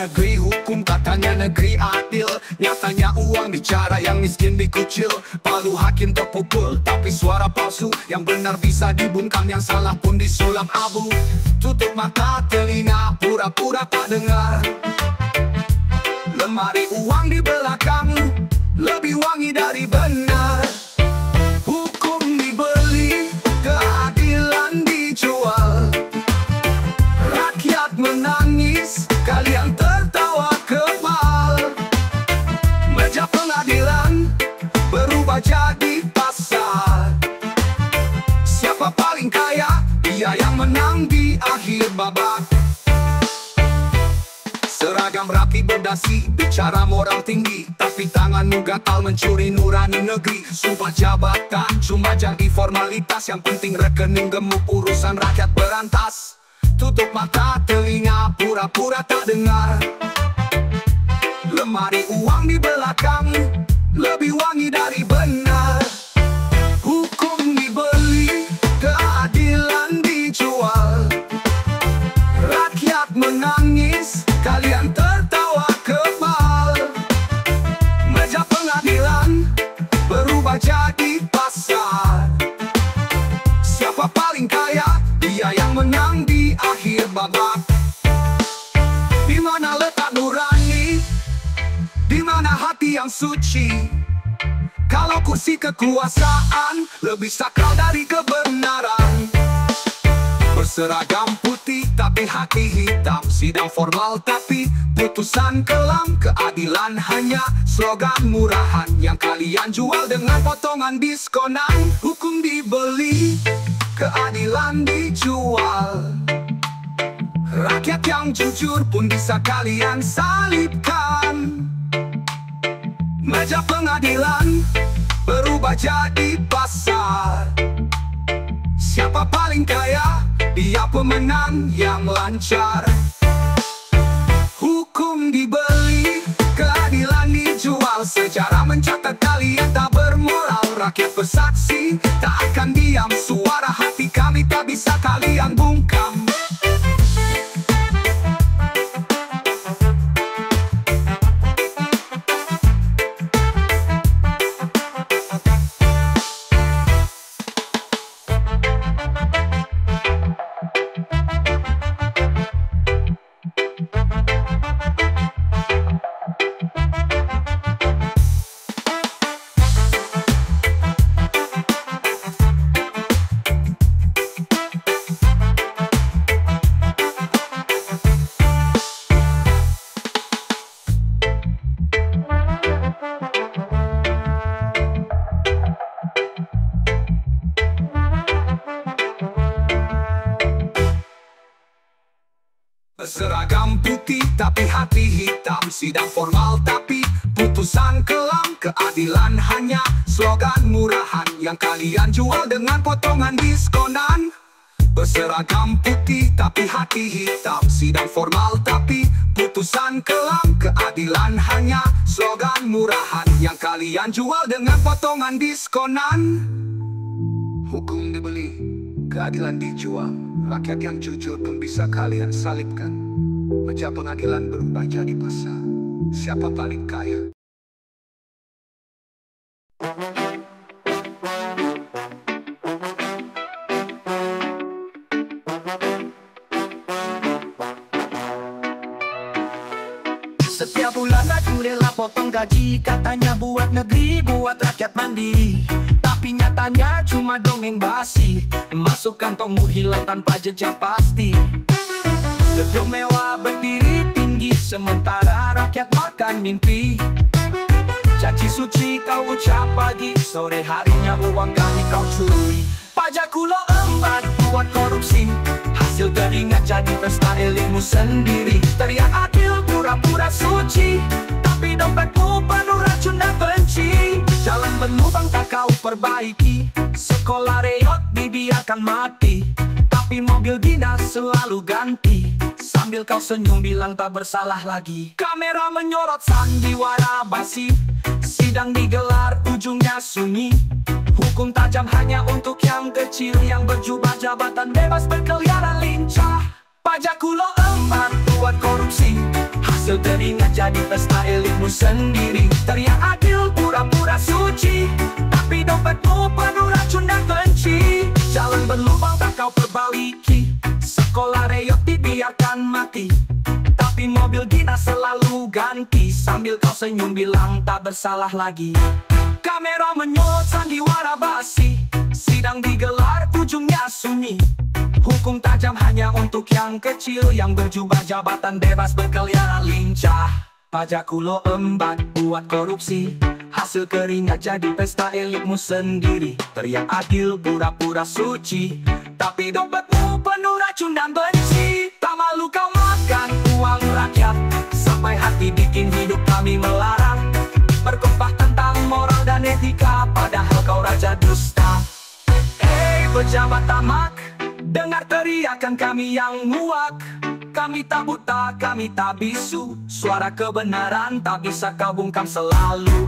negeri hukum, katanya negeri adil. Nyatanya uang bicara, yang miskin dikucil. Palu hakim terpukul, tapi suara palsu. Yang benar bisa dibungkam, yang salah pun disulap abu. Tutup mata telinga, pura-pura tak dengar. Lemari uang di belakang lebih wangi dari benar. Hukum dibeli, keadilan dijual. Rakyat menangis, kalian tertawa kebal. Meja pengadilan berubah jadi pasar. Siapa paling kaya, dia yang menang di akhir babak. Seragam rapi berdasi, bicara moral tinggi, tapi tanganmu gatal mencuri nurani negeri. Sumpah jabatan cuma jadi formalitas, yang penting rekening gemuk, urusan rakyat berantas. Tutup mata telinga, pura-pura tak dengar. Lemari uang di belakang lebih wangi dari benar. Hukum dibeli, keadilan dijual. Rakyat menangis, kalian tertawa kebal. Meja pengadilan berubah jadi pasar. Siapa paling kaya, dia yang menang di akhir babak. Di mana letak nurani? Di mana hati yang suci? Kalau kursi kekuasaan lebih sakral dari kebenaran. Berseragam putih tapi hati hitam, sidang formal tapi putusan kelam. Keadilan hanya slogan murahan, yang kalian jual dengan potongan diskonan. Hukum dibeli, keadilan dijual. Rakyat yang jujur pun bisa kalian salibkan. Meja pengadilan berubah jadi pasar. Siapa paling kaya, dia pemenang yang lancar. Hukum dibeli, keadilan dijual. Sejarah mencatat kalian tak bermoral. Rakyat bersaksi, tak akan diam. Suara hati kami tak bisa kalian bungkam. Seragam putih tapi hati hitam, sidang formal tapi putusan kelam. Keadilan hanya slogan murahan, yang kalian jual dengan potongan diskonan. Berseragam putih tapi hati hitam, sidang formal tapi putusan kelam. Keadilan hanya slogan murahan, yang kalian jual dengan potongan diskonan. Hukum dibeli, keadilan dijual. Rakyat yang jujur pun bisa kalian salibkan. Meja pengadilan berubah jadi pasar. Siapa paling kaya? Setiap bulan aku rela potong gaji, katanya buat negeri, buat rakyat mandiri. Tapi nyatanya cuma dongeng basi, masuk kantongmu hilang tanpa jejak pasti. Gedung mewah berdiri tinggi, sementara rakyat makan mimpi. Janji suci kau ucap pagi, sore harinya uang kami kau curi. Pajak kulo empat buat korupsi, hasil teringat jadi pesta elitmu sendiri. Teriak adil pura-pura suci, tapi dompetmu penuh racun dan benci. Jalan berlubang tak kau perbaiki, sekolah reot dibiarkan mati, tapi mobil dinas selalu ganti. Sambil kau senyum bilang tak bersalah lagi. Kamera menyorot sandiwara basi, sidang digelar ujungnya sunyi. Hukum tajam hanya untuk yang kecil, yang berjubah jabatan bebas berkeliaran lincah. Pajak kulo empat buat korupsi, Hasil teringat jadi pesta elitmu sendiri. Teriak adil pura-pura suci, tapi dompetmu penuh racun dan benci. Jalan berlubang tak kau perbaiki, sekolah reyot dibiarkan mati, tapi mobil dinas selalu ganti. Sambil kau senyum bilang tak bersalah lagi. Kamera menyot sandiwara basi, sidang digelar ujungnya sunyi. Hukum tajam hanya untuk yang kecil, yang berjubah jabatan bebas berkeliaran lincah. Pajak kulo embat buat korupsi, hasil keringat jadi pesta elitmu sendiri. Teriak adil pura-pura suci, tapi dompetmu penuh racun dan benci. Tak malu kau makan uang rakyat, sampai hati bikin hidup kami melarat. Berkembang tentang moral dan etika, padahal kau raja dusta. Hei pejabat tamak, dengar teriakan kami yang nguak. Kami tak buta, kami tak bisu, suara kebenaran tak bisa kau bungkam selalu.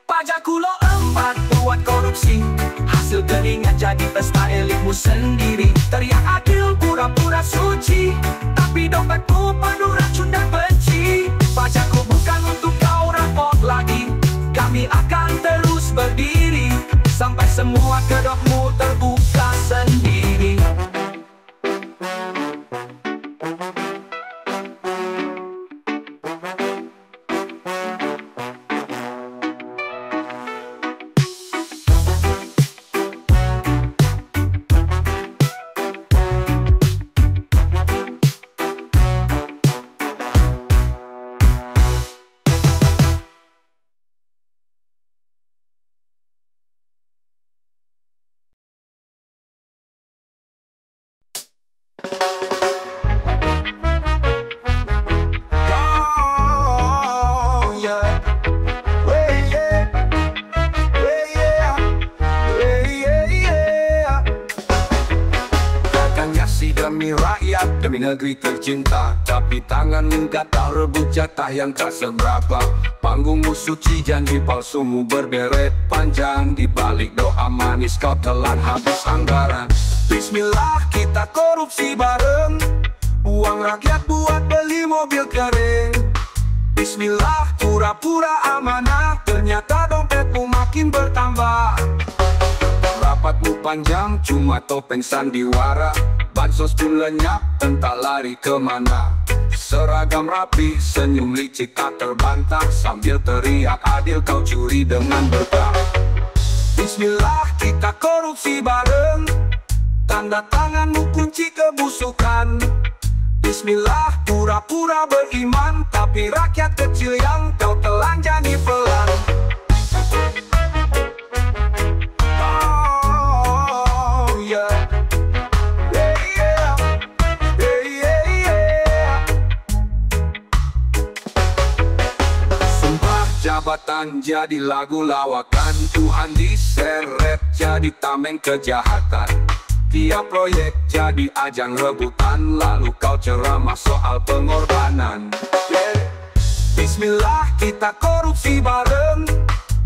Pajak kulo empat buat korupsi, hasil teringat jadi pesta elitmu sendiri. Teriak adil pura-pura suci, tapi dompetmu penuh racun dan benci. Pajakku bukan untuk kau rapot lagi, kami akan terus berdiri sampai semua kedokmu terbuka sendiri. Demi rakyat, demi negeri tercinta, tapi tanganmu gatal rebut jatah yang tak seberapa. Panggungmu suci, janji palsumu berberet panjang, di balik doa manis kau telan habis anggaran. Bismillah kita korupsi bareng, uang rakyat buat beli mobil keren. Bismillah pura-pura amanah, ternyata dompetmu makin bertambah. Rapatmu panjang, cuma topeng sandiwara. Bansos pun lenyap, entah lari kemana. Seragam rapi, senyum licik tak terbantah, sambil teriak adil kau curi dengan berkah. Bismillah kita korupsi bareng, tanda tanganmu kunci kebusukan. Bismillah pura-pura beriman, tapi rakyat kecil yang kau telanjangi pelan. Jabatan jadi lagu lawakan, Tuhan diseret jadi tameng kejahatan. Tiap proyek jadi ajang rebutan, lalu kau ceramah soal pengorbanan. Bismillah kita korupsi bareng,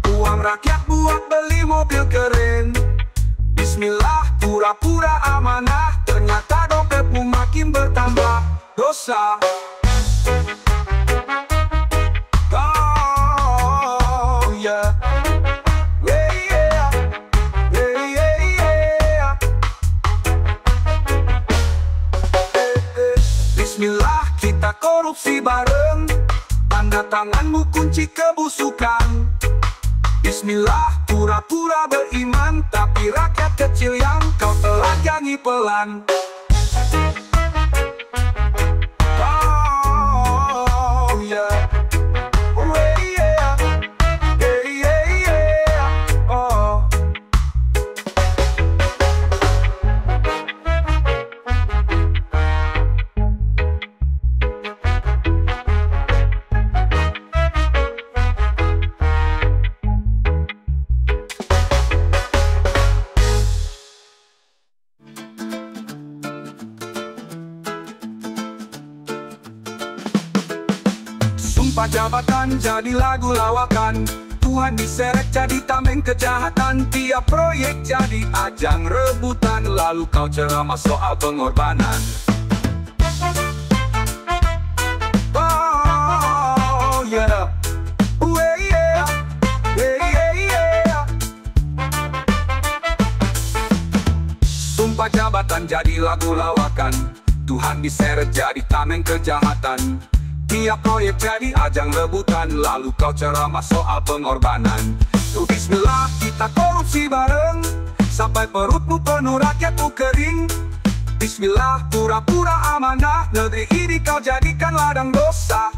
uang rakyat buat beli mobil keren. Bismillah pura-pura amanah, ternyata dompetmu makin bertambah dosa. Bismillah kita korupsi bareng, tanda tanganmu kunci kebusukan. Bismillah pura-pura beriman, tapi rakyat kecil yang kau telanjangi pelan. Sumpah jabatan jadi lagu lawakan, Tuhan diseret jadi tameng kejahatan. Tiap proyek jadi ajang rebutan, lalu kau ceramah soal pengorbanan. jabatan jadi lagu lawakan. Tuhan diseret jadi tameng kejahatan. Tiap proyek jadi ajang rebutan, lalu kau ceramah soal pengorbanan. Tuh bismillah kita korupsi bareng, sampai perutmu penuh rakyatmu kering. Bismillah pura-pura amanah, negeri ini kau jadikan ladang dosa.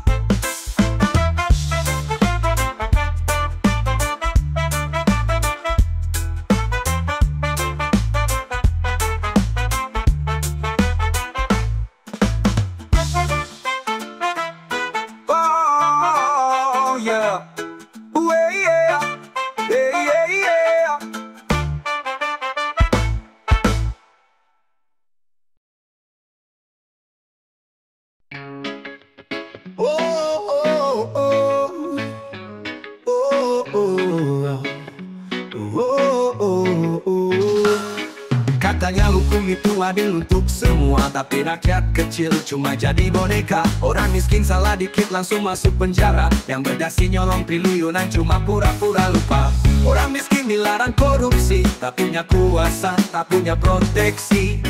Katanya hukum itu adil untuk semua, tapi rakyat kecil cuma jadi boneka. Orang miskin salah dikit langsung masuk penjara, yang berdasi nyolong triliunan cuma pura-pura lupa. Orang miskin dilarang korupsi, tak punya kuasa, tak punya proteksi.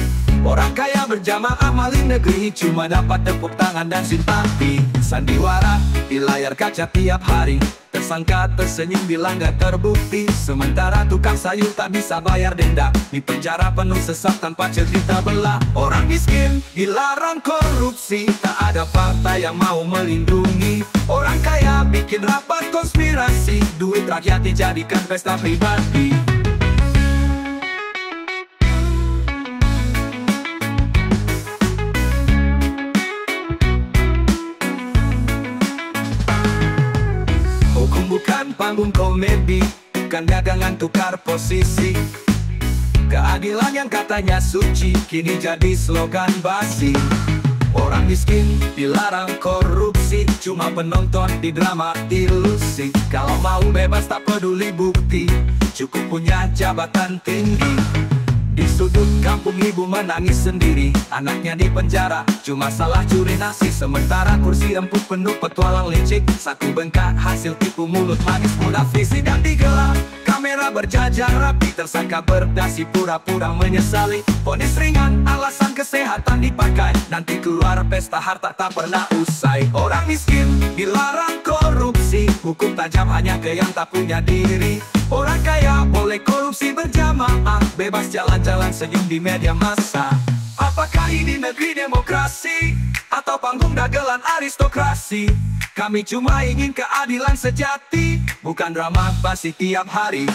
Orang kaya berjamaah maling negeri, cuma dapat tepuk tangan dan simpati. Sandiwara di layar kaca tiap hari, tersangka tersenyum bilang gak terbukti. Sementara tukang sayur tak bisa bayar denda, di penjara penuh sesak tanpa cerita belah. Orang miskin dilarang korupsi, tak ada partai yang mau melindungi. Orang kaya bikin rapat konspirasi, duit rakyat dijadikan pesta pribadi. Bukan panggung komedi, bukan dagangan tukar posisi. Keadilan yang katanya suci, kini jadi slogan basi. Orang miskin dilarang korupsi, cuma penonton di drama ilusi. Kalau mau bebas tak peduli bukti, cukup punya jabatan tinggi. Di sudut kampung ibu menangis sendiri, anaknya di penjara cuma salah curi nasi. Sementara kursi empuk penuh petualang licik, saku bengkak hasil tipu mulut manis munafik. Sidang digelar, kamera berjajar rapi, tersangka berdasi pura-pura menyesali. Vonis ringan, alasan kesehatan dipakai, nanti keluar pesta harta tak pernah usai. Orang miskin dilarang korupsi, hukum tajam hanya ke yang tak punya diri. Orang kaya boleh korupsi berjamaah, bebas jalan-jalan senyum di media massa. Apakah ini negeri demokrasi atau panggung dagelan aristokrasi? Kami cuma ingin keadilan sejati, bukan drama basi tiap hari.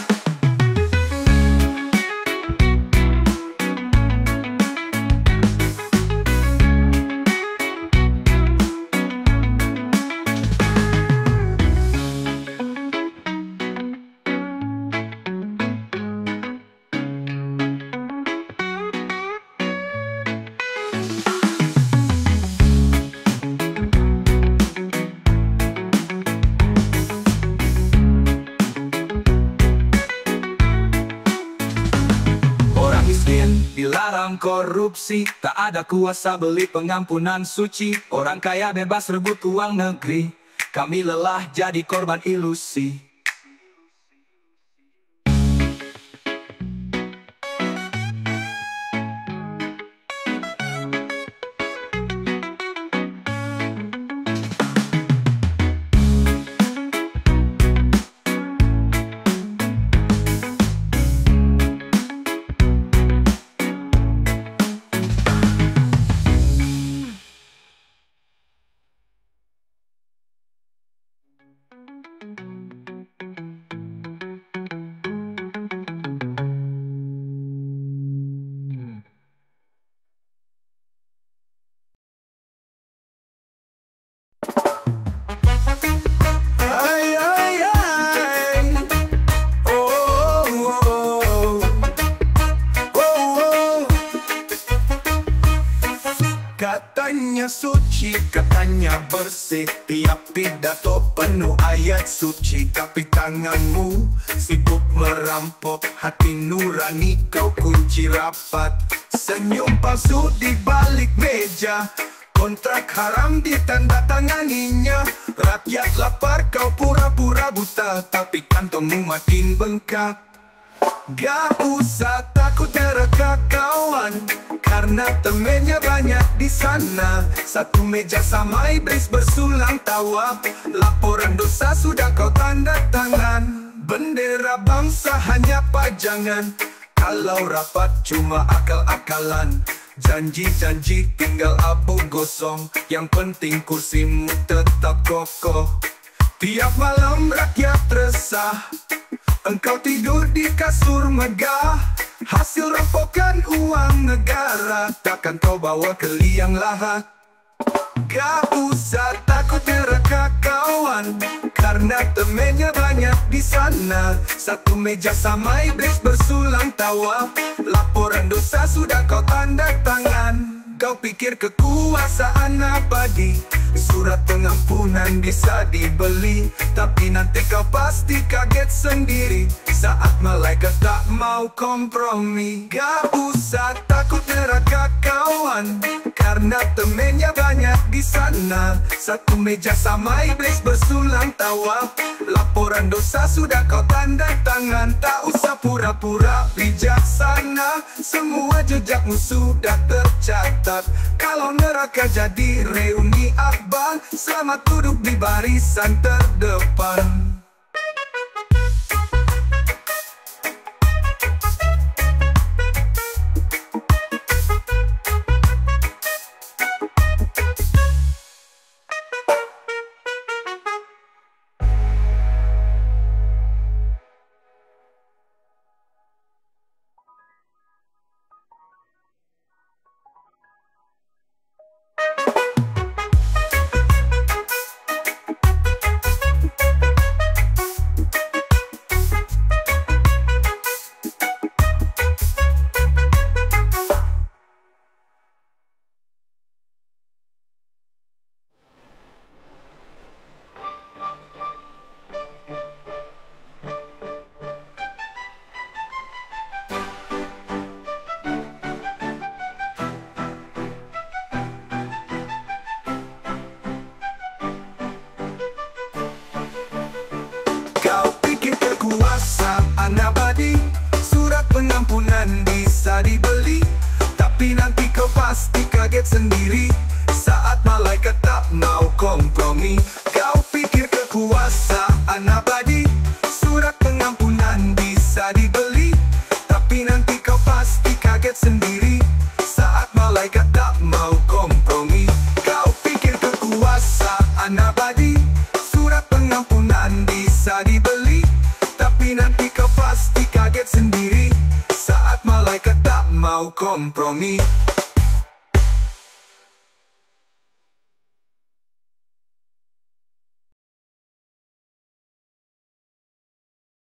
Dilarang korupsi, tak ada kuasa beli pengampunan suci. Orang kaya bebas rebut uang negeri, kami lelah jadi korban ilusi. Katanya suci, katanya bersih, tiap pidato penuh ayat suci. Tapi tanganmu sibuk merampok, hati nurani kau kunci rapat. Senyum palsu di balik meja, kontrak haram ditandatanganinya. Rakyat lapar kau pura-pura buta, tapi kantongmu makin bengkak. Gak usah takut neraka kawan, karena temennya banyak di sana. Satu meja sama iblis bersulang tawa. Laporan dosa sudah kau tanda tangan. Bendera bangsa hanya pajangan. Kalau rapat cuma akal-akalan. Janji-janji tinggal abu gosong. Yang penting kursimu tetap kokoh. Tiap malam rakyat resah, engkau tidur di kasur megah. Hasil rampokan uang negara, takkan kau bawa ke liang lahat. Gak usah takut neraka kawan, karena temennya banyak di sana. Satu meja sama iblis bersulang tawa. Laporan dosa sudah kau tanda tangan. Kau pikir kekuasaan abadi, surat pengampunan bisa dibeli. Tapi nanti kau pasti kaget sendiri saat malaikat tak mau kompromi. Gak usah takut neraka kawan, karena temennya banyak di sana. Satu meja sama iblis bersulang tawa. Laporan dosa sudah kau tanda tangan. Tak usah pura-pura bijaksana, semua jejakmu sudah tercatat. Kalau neraka jadi reuni akbar, selamat duduk di barisan terdepan. Kau pikir kekuasaan abadi, surat pengampunan bisa dibeli. Tapi nanti kau pasti kaget sendiri saat malaikat tak mau kompromi. Kau pikir kekuasaan abadi, surat pengampunan bisa dibeli. Tapi nanti kau pasti kaget sendiri saat malaikat tak mau kompromi. Kau pikir kekuasaan abadi, surat pengampunan bisa dibeli. Tapi nanti kau pasti kaget sendiri saat malaikat tak mau kompromi.